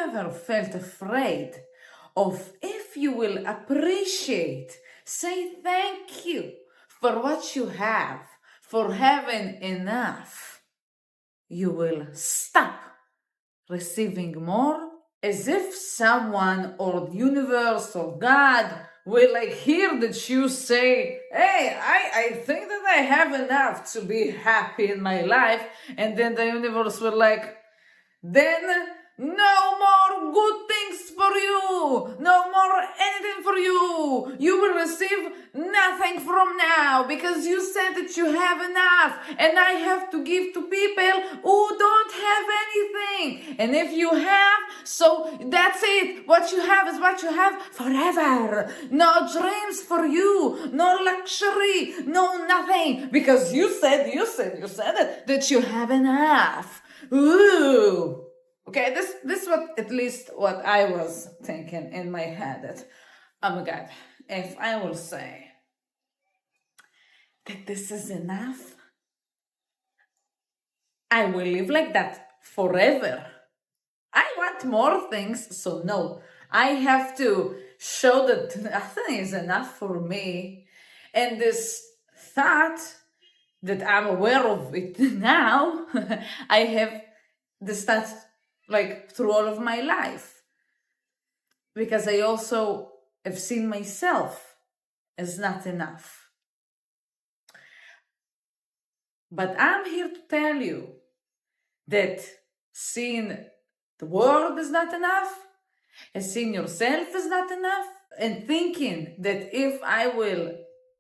ever felt afraid of if you will appreciate, say thank you for what you have, for having enough, you will stop receiving more, as if someone or the universe or God will hear that you say, hey, I think that I have enough to be happy in my life, and then the universe will then no more good things for you, no more anything for you. You will receive nothing from now because you said that you have enough, and I have to give to people who don't have anything. And if you have, so that's it. What you have is what you have forever. No dreams for you, no luxury, no nothing, because you said it, that you have enough. Ooh. Okay, this was at least what I was thinking in my head, that, oh my God, if I will say that this is enough, I will live like that forever. I want more things, so no, I have to show that nothing is enough for me. And this thought that I'm aware of it now, I have this thought through all of my life, because I also have seen myself as not enough. But I'm here to tell you that seeing the world is not enough, and seeing yourself is not enough, and thinking that if I will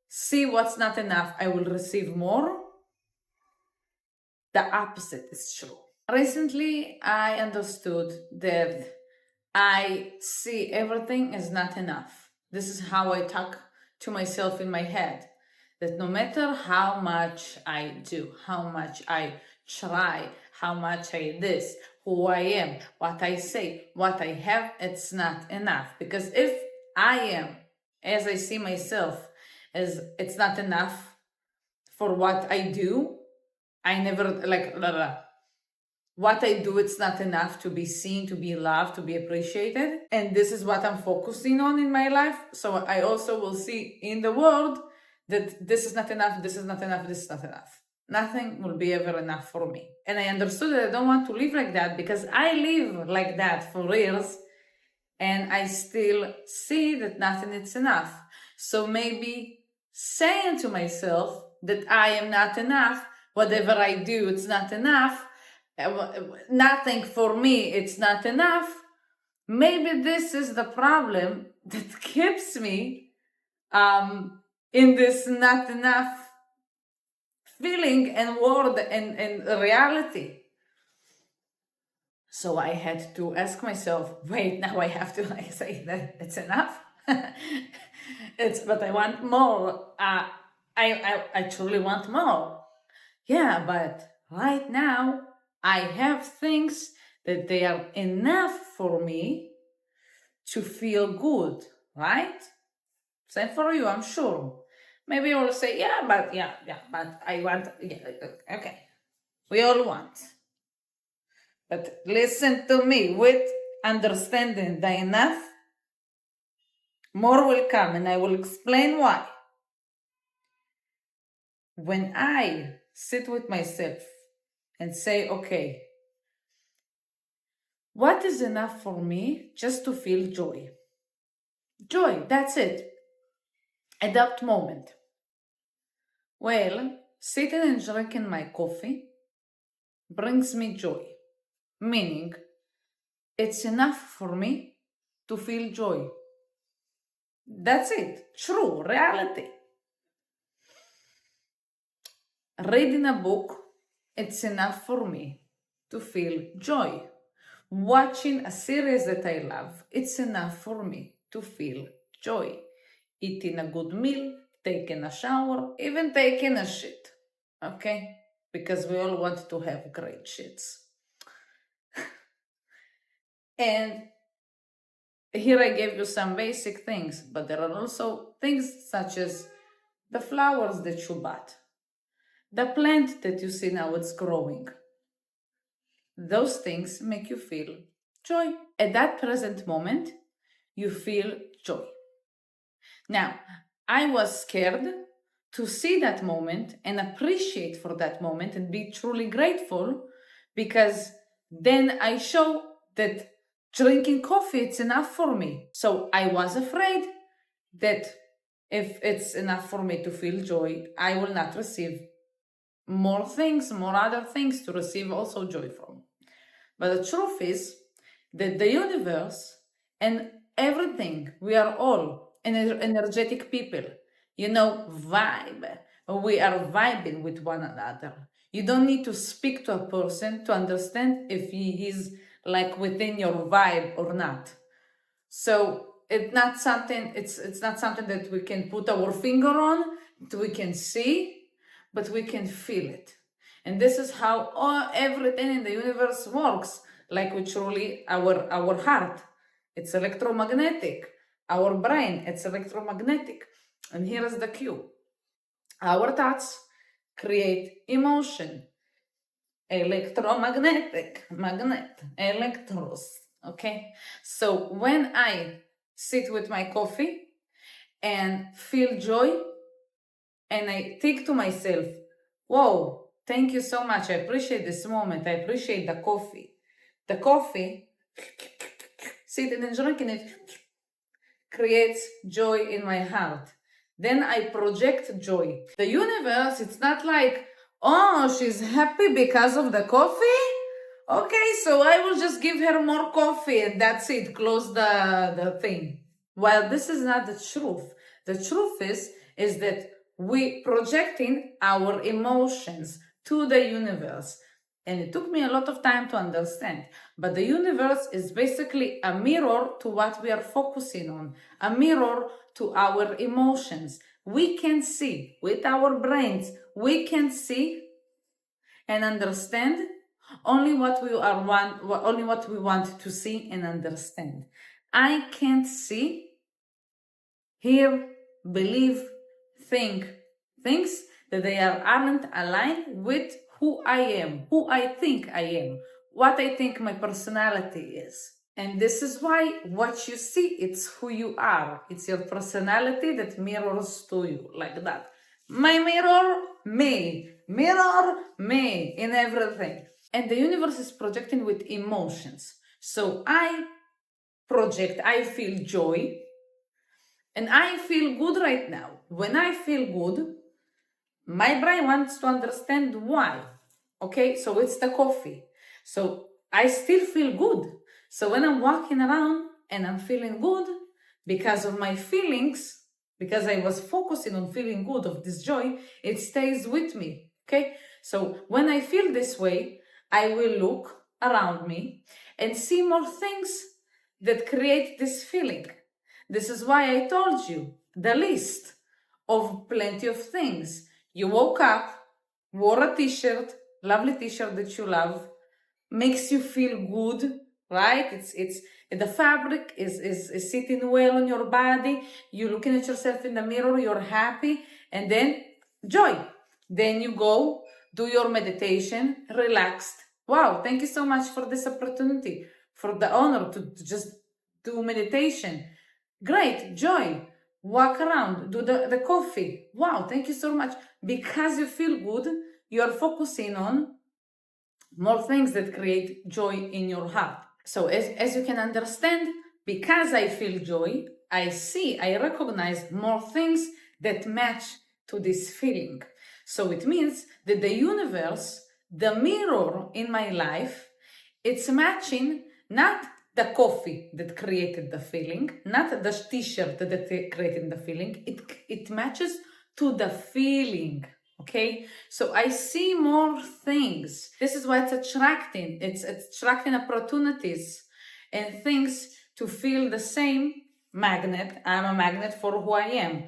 see what's not enough, I will receive more, the opposite is true. Recently, I understood that I see everything as not enough. This is how I talk to myself in my head. That no matter how much I do, how much I try, how much I this, who I am, what I say, what I have, it's not enough. Because if I am, as I see myself, as it's not enough for what I do, I never what I do, it's not enough to be seen, to be loved, to be appreciated. And this is what I'm focusing on in my life. So I also will see in the world that this is not enough, this is not enough, this is not enough. Nothing will be ever enough for me. And I understood that I don't want to live like that, because I live like that for years and I still see that nothing is enough. So maybe saying to myself that I am not enough, whatever I do, it's not enough, nothing for me, it's not enough. Maybe this is the problem that keeps me in this not enough feeling and word and reality. So I had to ask myself, wait, now I have to say that it's enough. But I want more. I truly want more. Yeah, but right now I have things that they are enough for me to feel good, right? Same for you, I'm sure. Maybe you will say, but I want, okay. We all want. But listen to me with understanding the enough, more will come, and I will explain why. When I sit with myself and say, okay, what is enough for me just to feel joy? Joy, that's it. At that moment. Well, sitting and drinking my coffee brings me joy. Meaning, it's enough for me to feel joy. That's it. True, reality. Reading a book, it's enough for me to feel joy. Watching a series that I love, it's enough for me to feel joy. Eating a good meal, taking a shower, even taking a shit. Okay? Because we all want to have great shits. And here I gave you some basic things, but there are also things such as the flowers that you bought, the plant that you see now it's growing. Those things make you feel Joy. At that present moment, you feel joy. Now, I was scared to see that moment and appreciate for that moment and be truly grateful, because then I show that drinking coffee, it's enough for me. So I was afraid that if it's enough for me to feel joy, I will not receive more things, more other things to receive also joy from. But the truth is that the universe and everything, we are all energetic people, vibe. We are vibing with one another. You don't need to speak to a person to understand if he is like within your vibe or not. So it's not something that we can put our finger on, that we can see, but we can feel it. And this is how everything in the universe works. Like we truly, our heart, it's electromagnetic. Our brain, it's electromagnetic. And here is the cue. Our thoughts create emotion. Electromagnetic, magnet, electros. Okay? So when I sit with my coffee and feel joy, and I think to myself, whoa, thank you so much. I appreciate this moment. I appreciate the coffee. The coffee, sitting and drinking it, creates joy in my heart. Then I project joy. The universe, it's not like, oh, she's happy because of the coffee? Okay, so I will just give her more coffee and that's it. Close the thing. Well, this is not the truth. The truth is that we projecting our emotions to the universe. And it took me a lot of time to understand. But the universe is basically a mirror to what we are focusing on, a mirror to our emotions. We can see with our brains, we can see and understand only what we want to see and understand. I can't see, hear, believe, think things that they aren't aligned with who I am, who I think I am, what I think my personality is. And this is why what you see, it's who you are. It's your personality that mirrors to you, like that. My mirror, me. Mirror, me, in everything. And the universe is projecting with emotions. So I project, I feel joy, and I feel good right now. When I feel good, my brain wants to understand why. Okay, so it's the coffee. So I still feel good. So when I'm walking around and I'm feeling good because of my feelings, because I was focusing on feeling good of this joy, it stays with me. Okay, so when I feel this way, I will look around me and see more things that create this feeling. This is why I told you the list of plenty of things. You woke up, wore a t-shirt, lovely t-shirt that you love, makes you feel good, right? It's the fabric is sitting well on your body. You're looking at yourself in the mirror, you're happy, and then joy. Then you go do your meditation, relaxed. Wow, thank you so much for this opportunity, for the honor to just do meditation. Great, joy. Walk around, do the coffee. Wow, thank you so much. Because you feel good, you are focusing on more things that create joy in your heart. So as you can understand, because I feel joy, I recognize more things that match to this feeling. So it means that the universe, the mirror in my life, it's matching not the coffee that created the feeling, not the t-shirt that created the feeling, it matches to the feeling. Okay, so I see more things. This is why it's attracting. It's attracting opportunities and things to feel the same magnet. I'm a magnet for who I am.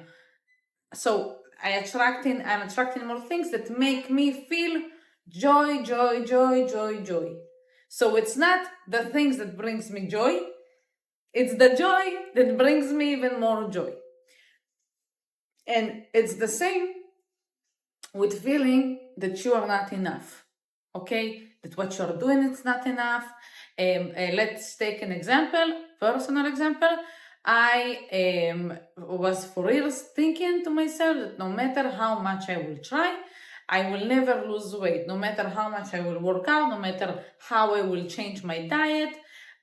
So I'm attracting more things that make me feel joy, joy, joy, joy, joy. So it's not the things that brings me joy, it's the joy that brings me even more joy. And it's the same with feeling that you are not enough, okay? That what you're doing is not enough, Let's take an example, personal example. I was for years thinking to myself that no matter how much I will try, I will never lose weight. No matter how much I will work out, no matter how I will change my diet,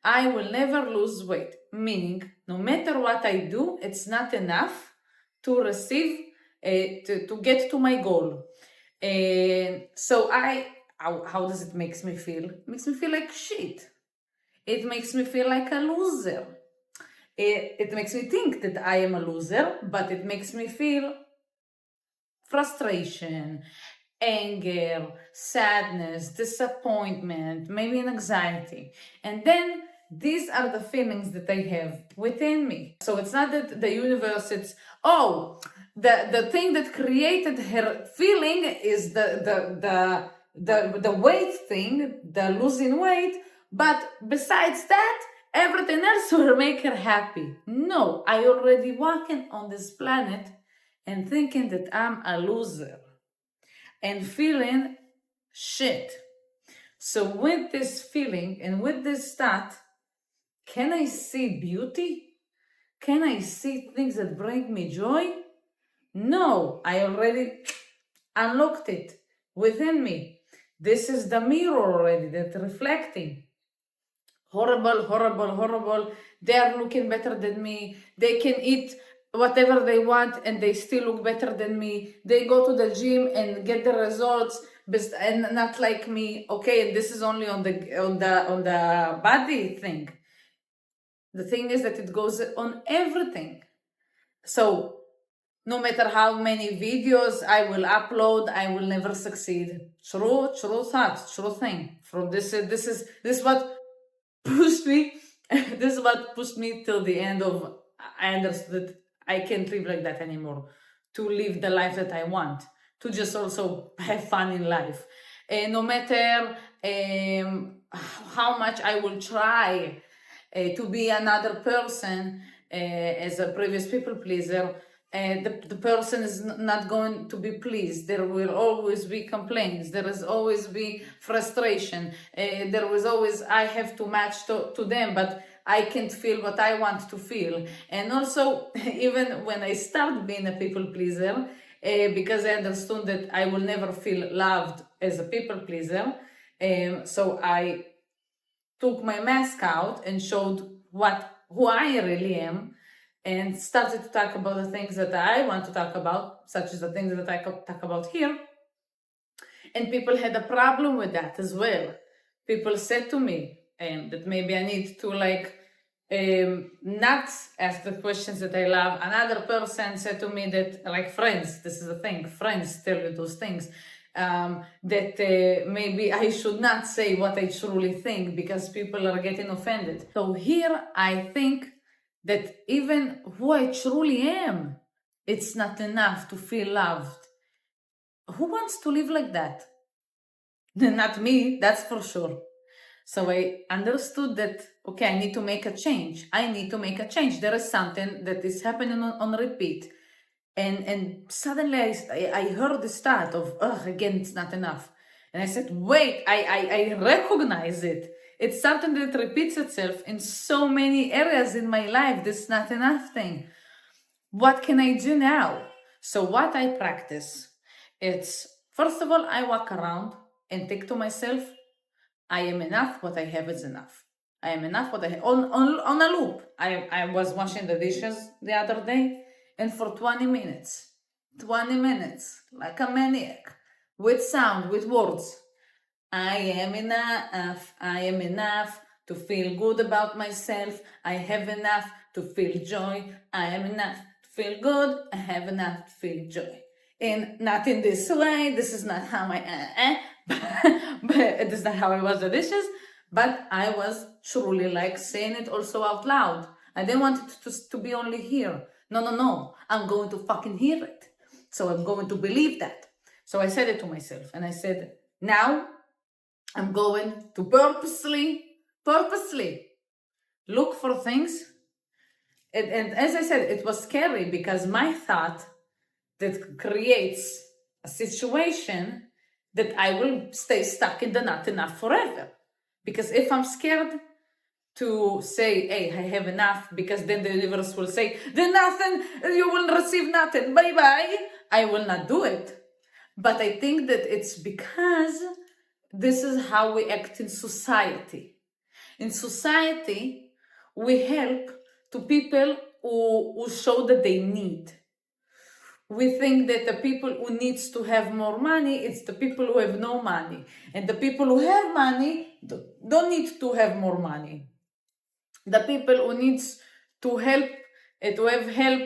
I will never lose weight. Meaning, no matter what I do, it's not enough to receive, to get to my goal. So how does it makes me feel? It makes me feel like shit. It makes me feel like a loser. It makes me think that I am a loser, but it makes me feel frustration, anger, sadness, disappointment, maybe an anxiety. And then these are the feelings that I have within me. So it's not that the universe, it's, oh, the thing that created her feeling is the weight thing, the losing weight, but besides that, everything else will make her happy. No, I already walking on this planet and thinking that I'm a loser and feeling shit. So with this feeling and with this thought, can I see beauty? Can I see things that bring me joy? No, I already unlocked it within me. This is the mirror already that's reflecting. Horrible, horrible, horrible. They are looking better than me. They can eat whatever they want and they still look better than me. They go to the gym and get the results and not like me. Okay, and this is only on the body thing. The thing is that it goes on everything. So no matter how many videos I will upload, I will never succeed. True thought, true thing. From this is what pushed me. This is what pushed me till the end of. I understood I can't live like that anymore. To live the life that I want, to just also have fun in life, no matter how much I will try to be another person as a previous people pleaser. The person is not going to be pleased. There will always be complaints. There is always be frustration. There was always, I have to match to them, but I can't feel what I want to feel. And also, even when I start being a people pleaser, because I understood that I will never feel loved as a people pleaser, so I took my mask out and showed who I really am, and started to talk about the things that I want to talk about, such as the things that I talk about here. And people had a problem with that as well. People said to me that maybe I need to not ask the questions that I love. Another person said to me that, like, friends, this is the thing, friends tell you those things, that maybe I should not say what I truly think because people are getting offended. So here I think that even who I truly am, it's not enough to feel loved. Who wants to live like that? Not me, that's for sure. So I understood that, okay, I need to make a change. I need to make a change. There is something that is happening on repeat. And suddenly I heard this thought of, again, it's not enough. And I said, wait, I recognize it. It's something that repeats itself in so many areas in my life, this not enough thing. What can I do now? So what I practice, it's, first of all, I walk around and think to myself, I am enough, what I have is enough. I am enough, what I have, on a loop. I was washing the dishes the other day, and for 20 minutes, like a maniac, with sound, with words, I am enough to feel good about myself, I have enough to feel joy, I am enough to feel good, I have enough to feel joy. And not in this way, this is not how but this is not how I wash the dishes, but I was truly like saying it also out loud. I didn't want it to be only here. No, I'm going to fucking hear it. So I'm going to believe that. So I said it to myself, and I said, now I'm going to purposely look for things. And as I said, it was scary because my thought that creates a situation that I will stay stuck in the not enough forever. Because if I'm scared to say, hey, I have enough, because then the universe will say, then nothing, you will receive nothing, bye-bye, I will not do it. But I think that it's because this is how we act in society. In society, we help to people who show that they need. We think that the people who needs to have more money, it's the people who have no money. And the people who have money don't need to have more money. The people who needs to help, to have help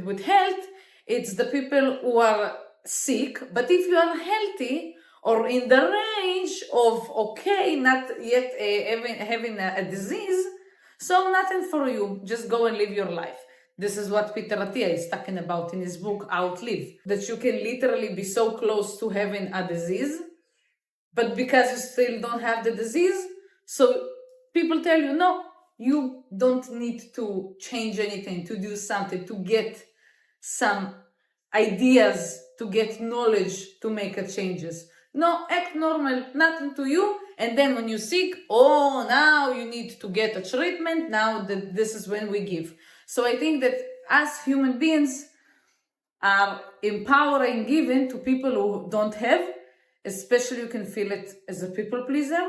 with health, it's the people who are sick. But if you are healthy or in the range of okay, not yet having a disease, so nothing for you, just go and live your life. This is what Peter Attia is talking about in his book Outlive, that you can literally be so close to having a disease, but because you still don't have the disease, so people tell you, no, you don't need to change anything, to do something, to get some ideas, to get knowledge, to make a changes. No, act normal, nothing to you. And then when you're sick, oh, now you need to get a treatment. Now this is when we give. So I think that as human beings are empowering giving to people who don't have, especially you can feel it as a people pleaser,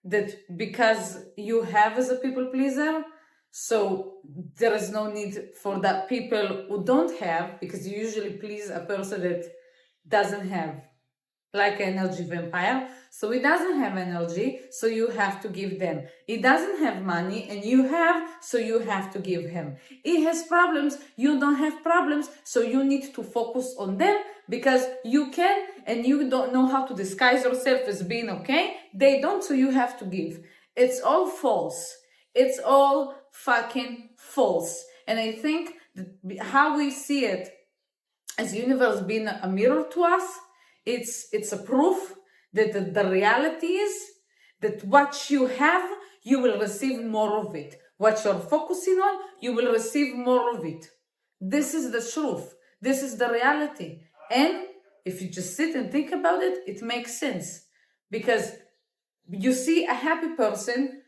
that because you have as a people pleaser, so there is no need for that people who don't have, because you usually please a person that doesn't have, like an energy vampire. So he doesn't have energy, so you have to give them. He doesn't have money and you have, so you have to give him. He has problems, you don't have problems, so you need to focus on them, because you can and you don't know how to disguise yourself as being okay. They don't, so you have to give. It's all false. It's all fucking false. And I think that how we see it as universe being a mirror to us, it's a proof that the reality is that what you have, you will receive more of it. What you're focusing on, you will receive more of it. This is the truth. This is the reality. And if you just sit and think about it, it makes sense. Because you see a happy person,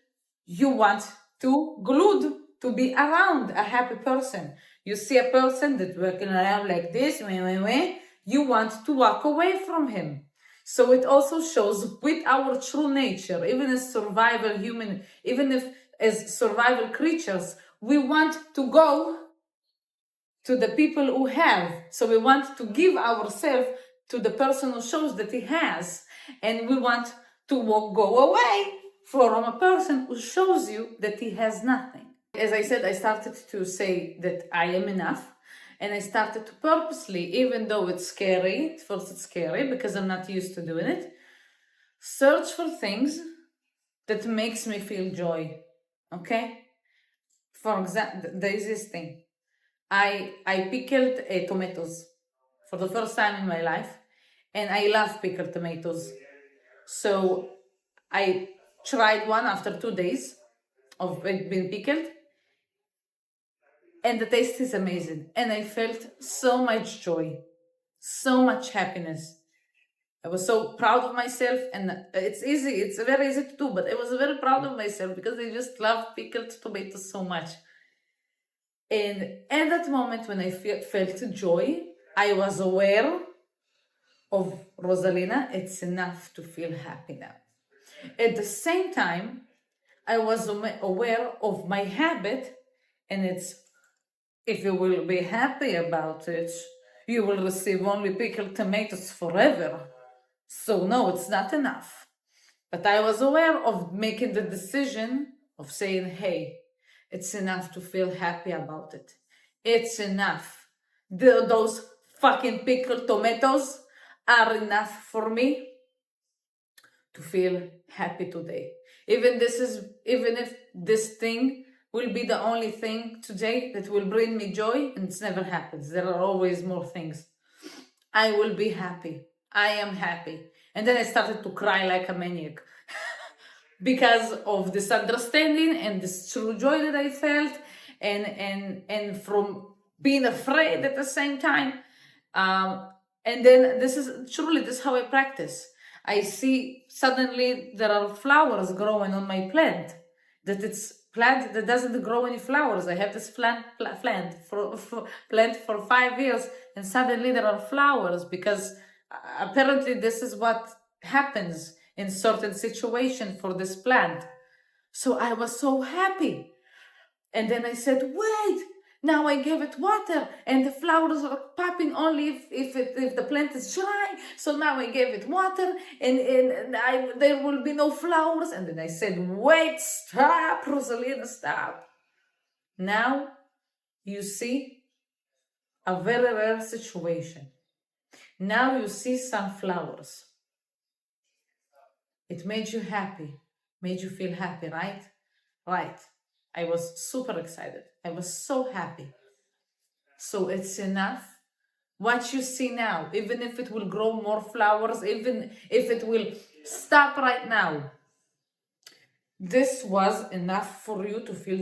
you want to glued to be around a happy person. You see a person that's walking around like this, you want to walk away from him. So it also shows with our true nature, even as survival human, even if as survival creatures, we want to go to the people who have. So we want to give ourselves to the person who shows that he has, and we want to go away from a person who shows you that he has nothing. As I said, I started to say that I am enough, and I started to purposely, even though it's scary, at first it's scary because I'm not used to doing it, search for things that makes me feel joy, okay? For example, there is this thing. I pickled tomatoes for the first time in my life, and I love pickled tomatoes. So I tried one after 2 days of it being pickled, and the taste is amazing. And I felt so much joy, so much happiness. I was so proud of myself, and it's very easy to do, but I was very proud of myself because I just love pickled tomatoes so much. And at that moment when I felt joy, I was aware of Rosalina, it's enough to feel happy now. At the same time, I was aware of my habit, and it's, if you will be happy about it, you will receive only pickled tomatoes forever. So no, it's not enough. But I was aware of making the decision of saying, hey, it's enough to feel happy about it. It's enough. Those fucking pickled tomatoes are enough for me to feel happy today. Even if this thing will be the only thing today that will bring me joy, and it never happens. There are always more things. I will be happy. I am happy. And then I started to cry like a maniac because of this understanding and this true joy that I felt, and from being afraid at the same time. And then this is how I practice. I see suddenly there are flowers growing on my plant. That it's plant that doesn't grow any flowers. I have this plant for 5 years, and suddenly there are flowers because apparently this is what happens in certain situation for this plant. So I was so happy. And then I said, wait, now I gave it water and the flowers are popping only if the plant is dry. So now I gave it water and there will be no flowers. And then I said, wait, stop, Rosalina, stop. Now you see a very rare situation. Now you see some flowers. It made you happy, made you feel happy, right? Right. I was super excited. I was so happy. So it's enough. What you see now, even if it will grow more flowers, even if it will stop right now, this was enough for you to feel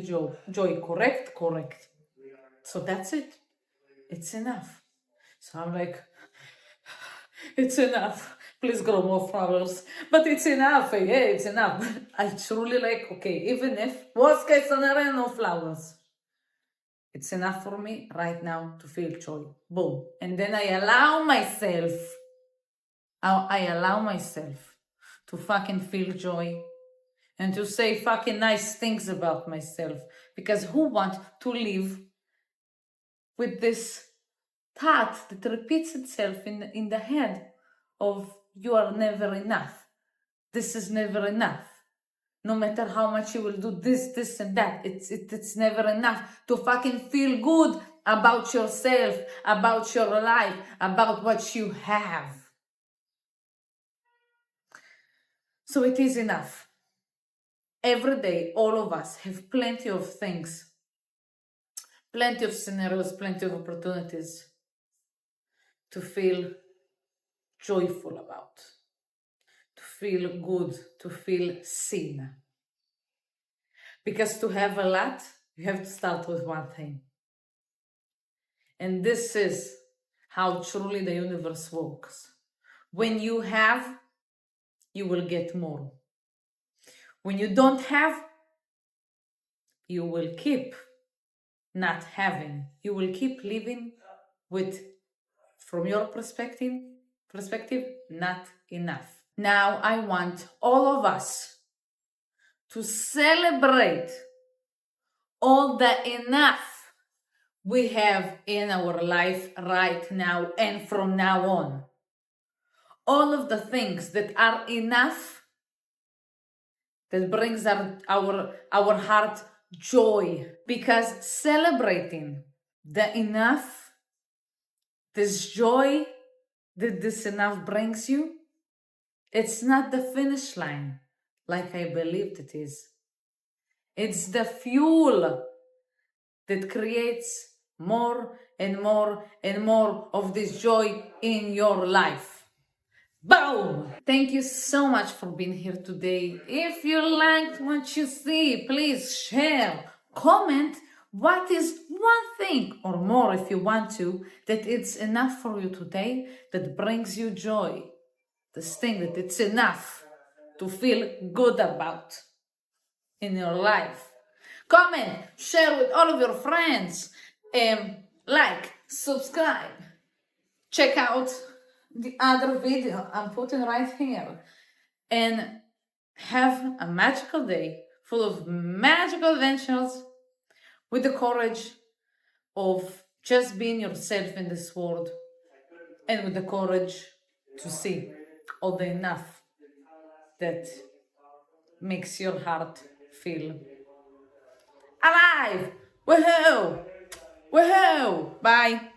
joy. Correct? Correct. So that's it. It's enough. So I'm like, it's enough. Please grow more flowers. But it's enough. Yeah, it's enough. I truly like, okay, even if worst case scenario, no flowers. It's enough for me right now to feel joy. Boom. And then I allow myself to fucking feel joy and to say fucking nice things about myself. Because who wants to live with this thought that repeats itself in the head of you are never enough. This is never enough. No matter how much you will do this and that, it's never enough to fucking feel good about yourself, about your life, about what you have. So it is enough. Every day, all of us have plenty of things, plenty of scenarios, plenty of opportunities to feel joyful about, to feel good, to feel seen. Because to have a lot, you have to start with one thing. And this is how truly the universe works. When you have, you will get more. When you don't have, you will keep not having. You will keep living with, from your perspective, not enough. Now I want all of us to celebrate all the enough we have in our life right now and from now on. All of the things that are enough, that brings our heart joy. Because celebrating the enough, this joy that this enough brings you, it's not the finish line like I believed it is. It's the fuel that creates more and more and more of this joy in your life. Boom! Thank you so much for being here today. If you liked what you see, please share, comment what is one thing or more if you want to, that it's enough for you today, that brings you joy. This thing that it's enough to feel good about in your life. Comment, share with all of your friends, like, subscribe, check out the other video I'm putting right here, and have a magical day full of magical adventures with the courage of just being yourself in this world, and with the courage to see all the enough that makes your heart feel alive. Woohoo! Woohoo! Bye.